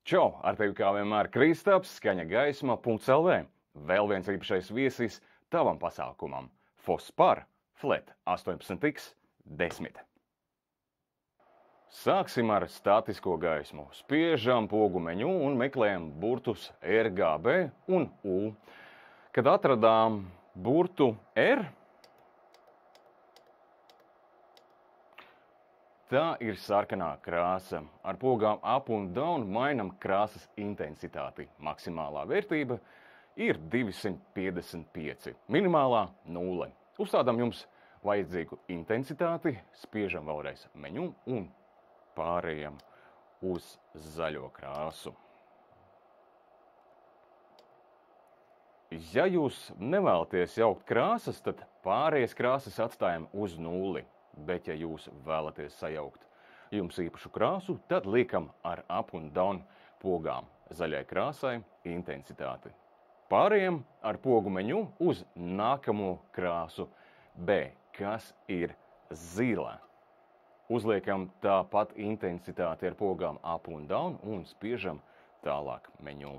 Čau, ar tevi kā vienmēr Kristaps, skaņa gaisma.lv. Vēl viens īpašais viesis tavam pasākumam – Fospar Flat 18x10. Sāksim ar statisko gaismu. Spiežam pogu meņu un meklējam burtus RGB un U. Kad atradām burtu R, tā ir sarkanā krāsa. Ar pogām up un down mainam krāsas intensitāti. Maksimālā vērtība ir 255, minimālā 0. Uzstādām jums vajadzīgu intensitāti, spiežam vēlreiz meņu un pārējam uz zaļo krāsu. Ja jūs nevēlaties jaukt krāsas, tad pārējās krāsas atstājam uz 0. Bet, ja jūs vēlaties sajaukt jums īpašu krāsu, tad liekam ar up un down pogām zaļai krāsai intensitāti. Pārējiem ar pogu meņu uz nākamo krāsu B, kas ir zila. Uzliekam tāpat intensitāti ar pogām up un down un spiežam tālāk meņu.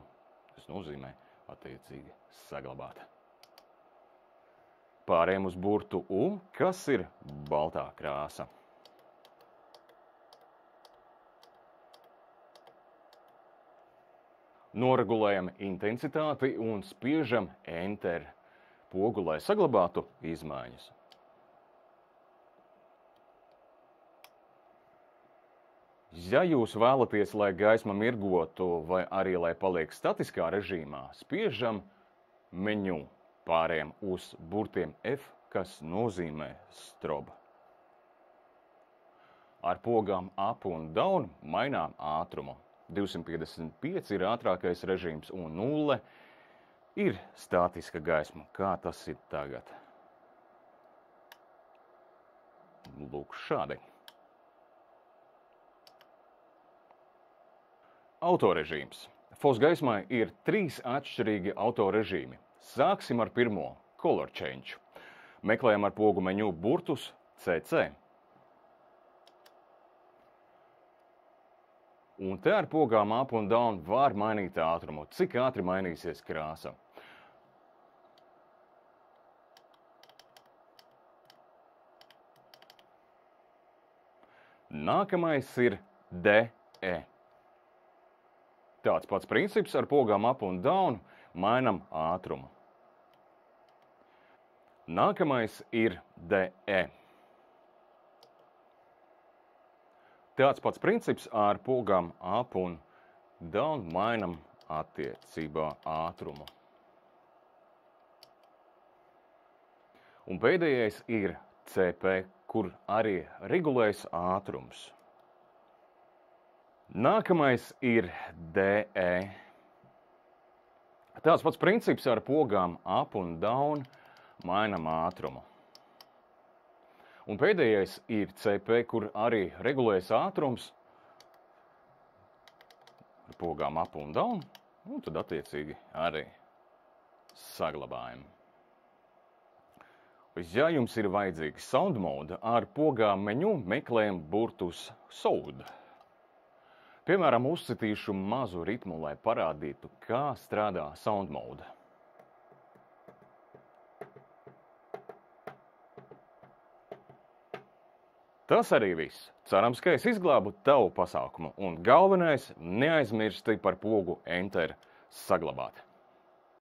Tas nozīmē attiecīgi saglabāt. Pārējiem uz burtu U, kas ir baltā krāsa. Noregulējam intensitāti un spiežam Enter pogu, lai saglabātu izmaiņas. Ja jūs vēlaties, lai gaisma mirgotu vai arī lai paliek statiskā režīmā, spiežam meņu. Pārējiem uz burtiem F, kas nozīmē stroba. Ar pogām up un down mainām ātrumu. 255 ir ātrākais režīms un 0 ir statiska gaisma. Kā tas ir tagad? Lūk šādi. Autorežīms. Fos gaismai ir 3 atšķirīgi autorežīmi. Sāksim ar pirmo – Color Change. Meklējam ar pogu meņu burtus CC. Un te ar pogām up un down var mainīt ātrumu, cik ātri mainīsies krāsa. Nākamais ir DE. Tāds pats princips ar pogām up un down mainam ātrumu. Nākamais ir DE. Tāds pats princips ar pogām up un down mainam attiecībā ātrumu. Un pēdējais ir CP, kur arī regulējas ātrums. Nākamais ir DE. Tāds pats princips ar pogām up un down mainam ātrumu. Un pēdējais ir CP, kur arī regulējas ātrums ar pogām up un down, un tad attiecīgi arī saglabājam. Ja jums ir vajadzīga sound mode, ar pogām meņu meklējam burtus Sound. Piemēram, uzcitīšu mazu ritmu, lai parādītu, kā strādā sound mode. Tas arī viss. Cerams, ka es izglābu tavu pasākumu. Un galvenais, neaizmirsti par pogu Enter saglabāt.